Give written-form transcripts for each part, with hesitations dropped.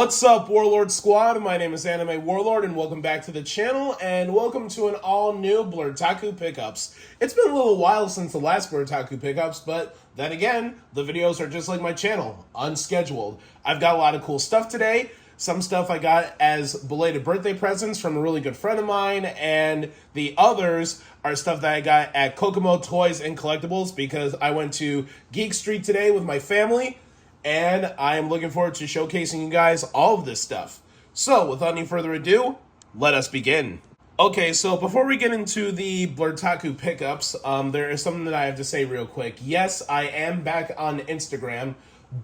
What's up, Warlord Squad? My name is Anime Warlord, and welcome back to the channel, and welcome to an all-new Blerdtaku Pickups. It's been a little while since the last Blerdtaku Pickups, but then again, the videos are just like my channel, unscheduled. I've got a lot of cool stuff today. Some stuff I got as belated birthday presents from a really good friend of mine, and the others are stuff that I got at Kokomo Toys and Collectibles because I went to Geek Street today with my family, and I am looking forward to showcasing you guys all of this stuff. So, without any further ado, let us begin. Okay, so before we get into the Blerdtaku Pickups, there is something that I have to say real quick. Yes, I am back on Instagram,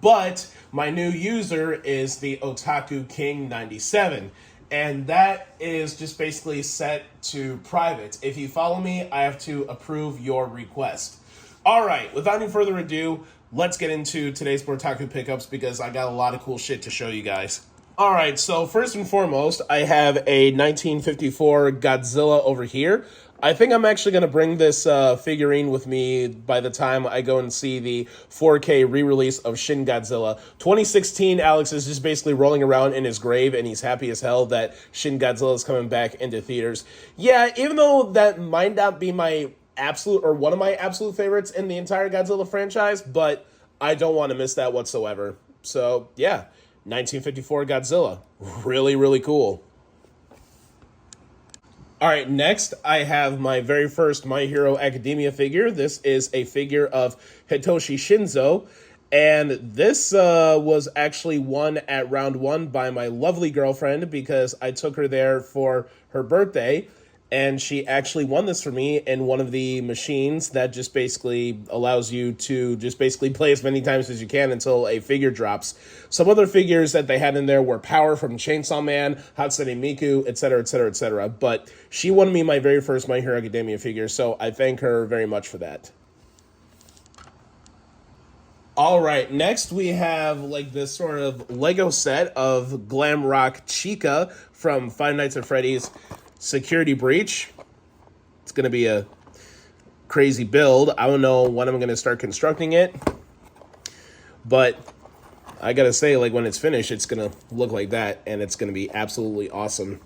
but my new user is the Otaku King 97, and that is just basically set to private. If you follow me, I have to approve your request. Alright, without any further ado, let's get into today's Blerdtaku Pickups because I got a lot of cool shit to show you guys. Alright, so first and foremost, I have a 1954 Godzilla over here. I think I'm actually going to bring this figurine with me by the time I go and see the 4K re-release of Shin Godzilla. 2016, Alex is just basically rolling around in his grave, and he's happy as hell that Shin Godzilla is coming back into theaters. Yeah, even though that might not be my absolute, or one of my absolute favorites in the entire Godzilla franchise, but I don't want to miss that whatsoever. So, yeah, 1954 Godzilla. Really, really cool. Alright, next I have my very first My Hero Academia figure. This is a figure of Hitoshi Shinso, and this was actually won at round one by my lovely girlfriend because I took her there for her birthday, and she actually won this for me in one of the machines that just basically allows you to just basically play as many times as you can until a figure drops. Some other figures that they had in there were Power from Chainsaw Man, Hatsune Miku, etc., etc., etc. But she won me my very first My Hero Academia figure, so I thank her very much for that. Alright, next we have like this sort of Lego set of glam rock Chica from Five Nights at Freddy's Security Breach. It's going to be a crazy build. I don't know when I'm going to start constructing it, but I gotta say, like, when it's finished, it's going to look like that, and it's going to be absolutely awesome.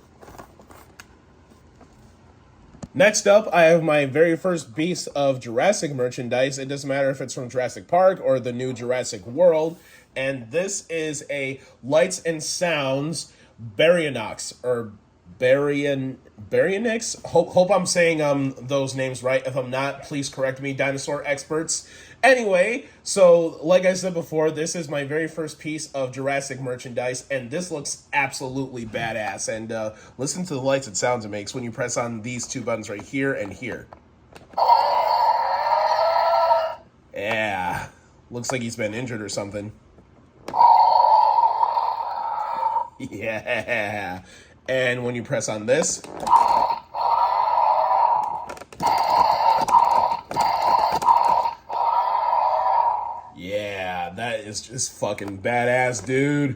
Next up, I have my very first piece of Jurassic merchandise. It doesn't matter if it's from Jurassic Park or the new Jurassic World, and this is a Lights and Sounds Baryonx, or Baryonx? Hope I'm saying those names right. If I'm not, please correct me, dinosaur experts. Anyway, so like I said before, this is my very first piece of Jurassic merchandise, and this looks absolutely badass. And listen to the lights and sounds it makes when you press on these two buttons right here and here. Yeah, looks like he's been injured or something. Yeah. And when you press on this, yeah, that is just fucking badass, dude.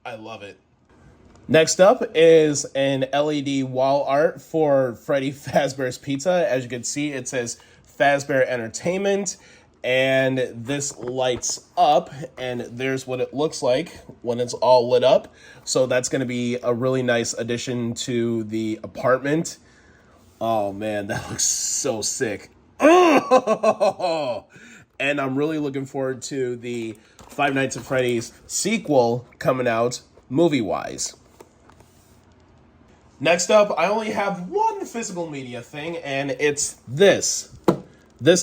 I love it. Next up is an LED wall art for Freddy Fazbear's Pizza. As you can see, it says Fazbear Entertainment, and this lights up, and there's what it looks like when it's all lit up. So that's going to be a really nice addition to the apartment. Oh man, that looks so sick. Oh! And I'm really looking forward to the Five Nights at Freddy's sequel coming out movie-wise. Next up, I only have one physical media thing, and it's this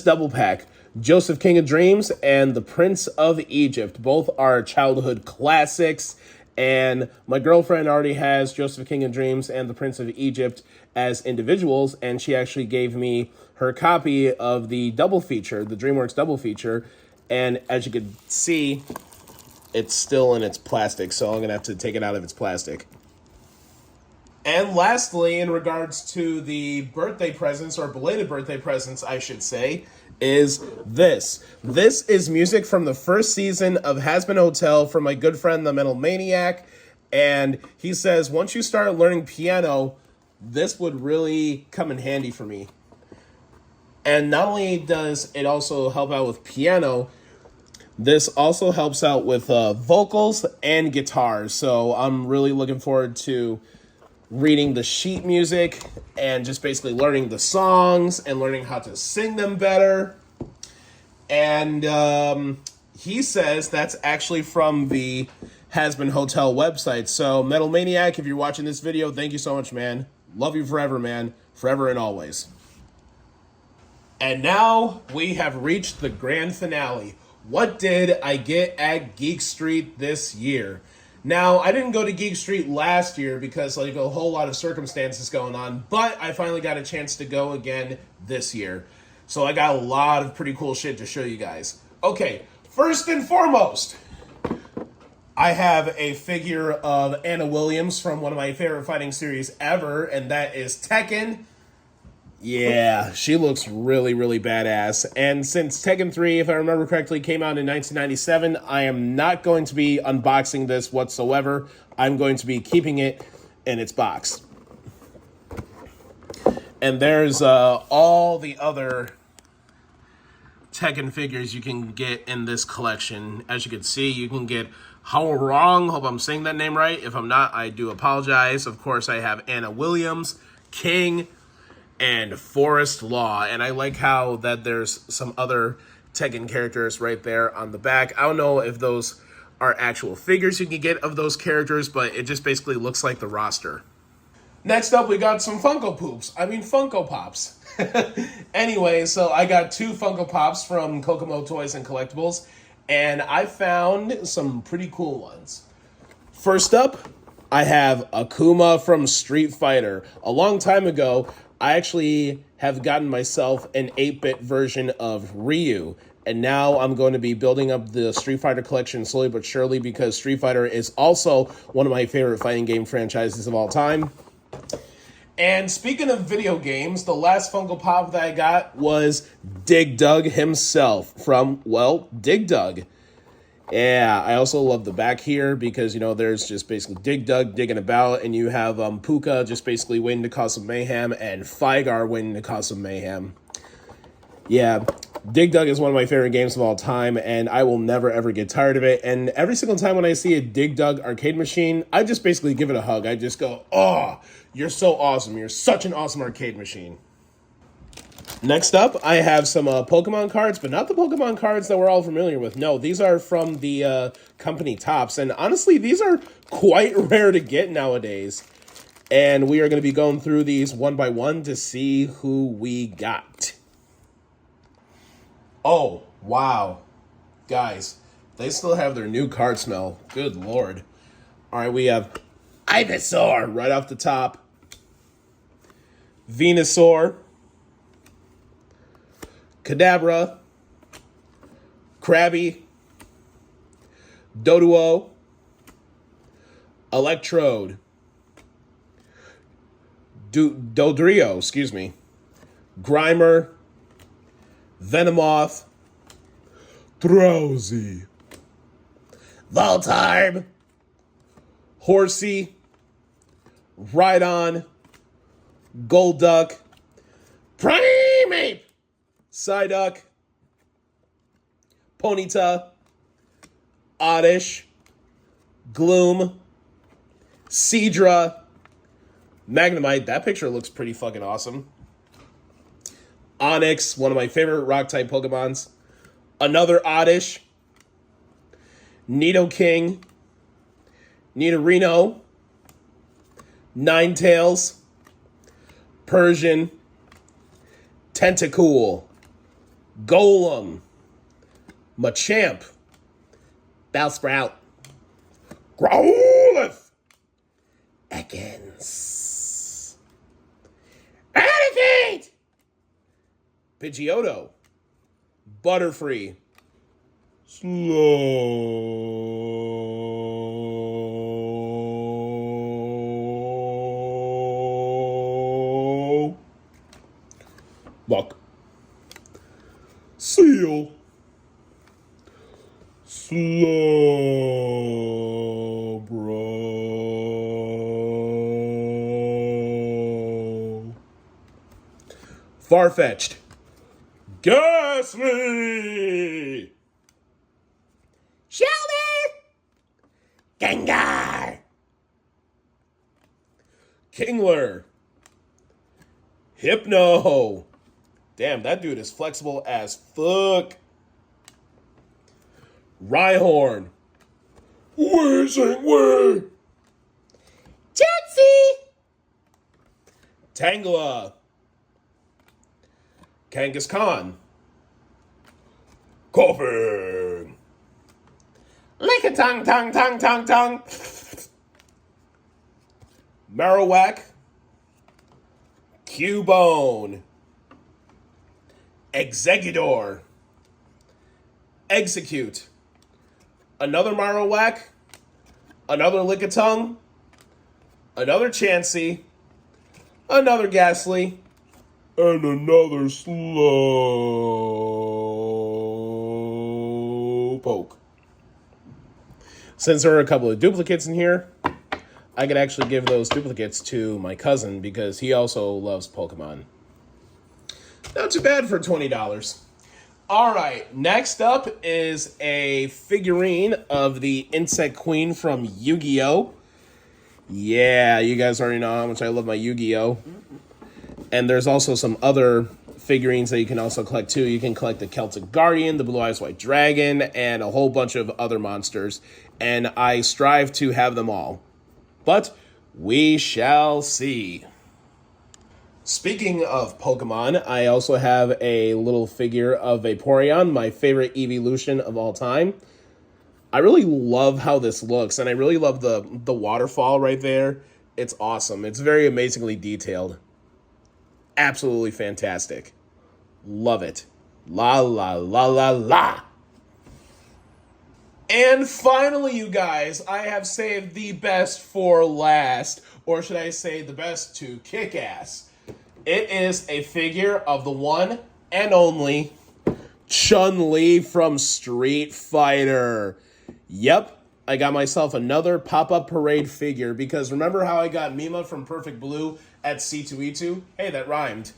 double pack. Joseph King of Dreams and The Prince of Egypt. Both are childhood classics, and my girlfriend already has Joseph King of Dreams and The Prince of Egypt as individuals, and she actually gave me her copy of the double feature, the Dreamworks double feature, and as you can see, it's still in its plastic, so I'm going to have to take it out of its plastic. And lastly, in regards to the birthday presents, or belated birthday presents, I should say, is this. This is music from the first season of Hazbin Hotel from my good friend, the Metal Maniac. And he says, once you start learning piano, this would really come in handy for me. And not only does it also help out with piano, this also helps out with vocals and guitars. So I'm really looking forward to reading the sheet music and just basically learning the songs and learning how to sing them better. And he says that's actually from the Hazbin Hotel website. So Metal Maniac, if you're watching this video, thank you so much, man. Love you forever, man. Forever and always. And now we have reached the grand finale. What did I get at Geek Street this year? Now, I didn't go to Geek Street last year because like a whole lot of circumstances going on, but I finally got a chance to go again this year. So I got a lot of pretty cool shit to show you guys. Okay, first and foremost, I have a figure of Anna Williams from one of my favorite fighting series ever, and that is Tekken. Yeah, she looks really, really badass. And since Tekken 3, if I remember correctly, came out in 1997, I am not going to be unboxing this whatsoever. I'm going to be keeping it in its box. And there's all the other Tekken figures you can get in this collection. As you can see, you can get Haorong. Hope I'm saying that name right. If I'm not, I do apologize. Of course, I have Anna Williams, King, and Forest Law. And I like how that there's some other Tekken characters right there on the back. I don't know if those are actual figures you can get of those characters, but it just basically looks like the roster. Next up, we got some Funko Pops. Anyway, so I got 2 Funko Pops from Kokomo Toys and Collectibles, and I found some pretty cool ones. First up, I have Akuma from Street Fighter. A long time ago, I actually have gotten myself an 8-bit version of Ryu, and now I'm going to be building up the Street Fighter collection slowly but surely because Street Fighter is also one of my favorite fighting game franchises of all time. And speaking of video games, the last Funko Pop that I got was Dig Dug himself from, well, Dig Dug. Yeah, I also love the back here because, you know, there's just basically Dig Dug digging about, and you have Puka just basically waiting to cause some mayhem, and Figar waiting to cause some mayhem. Yeah, Dig Dug is one of my favorite games of all time, and I will never, ever get tired of it. And every single time when I see a Dig Dug arcade machine, I just basically give it a hug. I just go, oh, you're so awesome. You're such an awesome arcade machine. Next up, I have some Pokemon cards, but not the Pokemon cards that we're all familiar with. No, these are from the company Topps, and honestly, these are quite rare to get nowadays. And we are going to be going through these one by one to see who we got. Oh, wow. Guys, they still have their new card smell. Good lord. All right, we have Ivysaur right off the top. Venusaur. Kadabra, Krabby, Doduo, Electrode, Dodrio, Grimer, Venomoth, Drowsy, Voltarb, Horsey, Rhydon, Golduck, Primeape, Psyduck, Ponyta, Oddish, Gloom, Seadra, Magnemite. That picture looks pretty fucking awesome. Onix, one of my favorite rock-type Pokemons. Another Oddish. Nidoking. Nidorino. Ninetales. Persian. Tentacool. Golem, Machamp, Bellsprout, Growlithe, Ekans, Eradicate, Pidgeotto, Butterfree, Luck, Seal, Slowbro, Farfetch'd, Ghastly! Shelter! Gengar! Kingler. Hypno. Damn, that dude is flexible as fuck. Rhyhorn. Whizzing way. Tootsie! Tangela. Kangaskhan. Coughing. Lick-a-tongue, tongue, tongue, tongue, tongue. Marowak. Cubone. Exeggutor. Execute. Another Marowak. Another Lickitung. Another Chansey. Another Ghastly. And another Slowpoke. Since there are a couple of duplicates in here, I could actually give those duplicates to my cousin because he also loves Pokemon. Not too bad for $20. All right, next up is a figurine of the Insect Queen from Yu-Gi-Oh! Yeah, you guys already know how much I love my Yu-Gi-Oh! And there's also some other figurines that you can also collect too. You can collect the Celtic Guardian, the Blue Eyes White Dragon, and a whole bunch of other monsters. And I strive to have them all. But we shall see. Speaking of Pokemon, I also have a little figure of Vaporeon, my favorite evolution of all time. I really love how this looks, and I really love the waterfall right there. It's awesome. It's very amazingly detailed. Absolutely fantastic. Love it. La la la la la. And finally, you guys, I have saved the best for last. Or should I say the best to kick ass. It is a figure of the one and only Chun-Li from Street Fighter. Yep, I got myself another pop-up parade figure because remember how I got Mima from Perfect Blue at C2E2? Hey, that rhymed.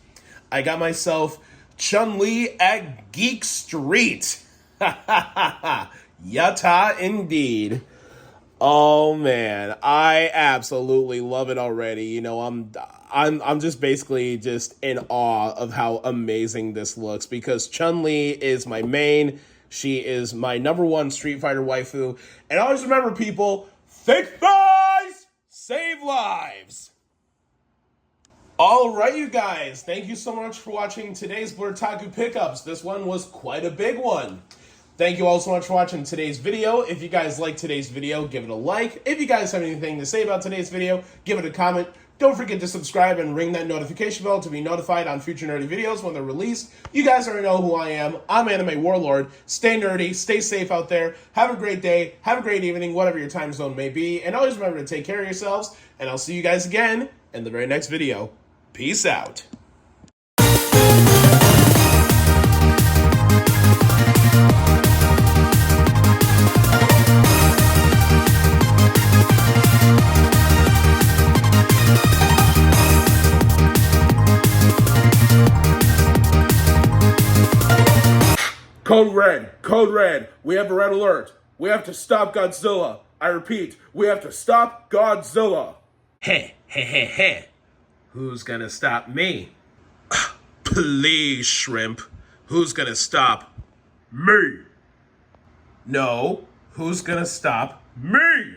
I got myself Chun-Li at Geek Street. Ha ha ha ha. Yatta indeed. Oh man, I absolutely love it already. You know, I'm just basically just in awe of how amazing this looks because Chun-Li is my main. She is my #1 Street Fighter waifu. And always remember, people, thick thighs save lives. All right, you guys, thank you so much for watching today's Blerdtaku Pickups. This one was quite a big one. Thank you all so much for watching today's video. If you guys like today's video, give it a like. If you guys have anything to say about today's video, give it a comment. Don't forget to subscribe and ring that notification bell to be notified on future nerdy videos when they're released. You guys already know who I am. I'm Anime Warlord. Stay nerdy, stay safe out there. Have a great day, have a great evening, whatever your time zone may be. And always remember to take care of yourselves. And I'll see you guys again in the very next video. Peace out. Code red, we have a red alert. We have to stop Godzilla. I repeat, we have to stop Godzilla. Heh, heh, heh, heh. Who's gonna stop me? Please, shrimp. Who's gonna stop me? No, who's gonna stop me?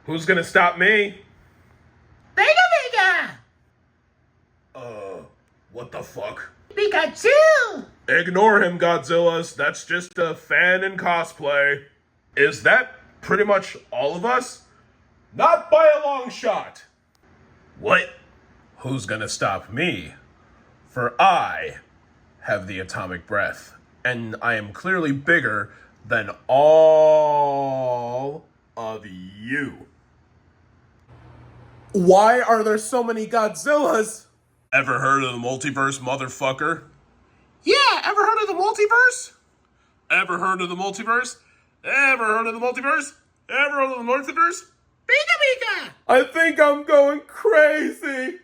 Who's gonna stop me? Vega Vega! What the fuck? Pikachu! Ignore him, Godzillas. That's just a fan in cosplay. Is that pretty much all of us? Not by a long shot. What? Who's gonna stop me? For I have the atomic breath, and I am clearly bigger than all of you. Why are there so many Godzillas? Ever heard of the multiverse, motherfucker? Yeah, ever heard of the multiverse? Ever heard of the multiverse? Ever heard of the multiverse? Ever heard of the multiverse? Pika Pika! I think I'm going crazy.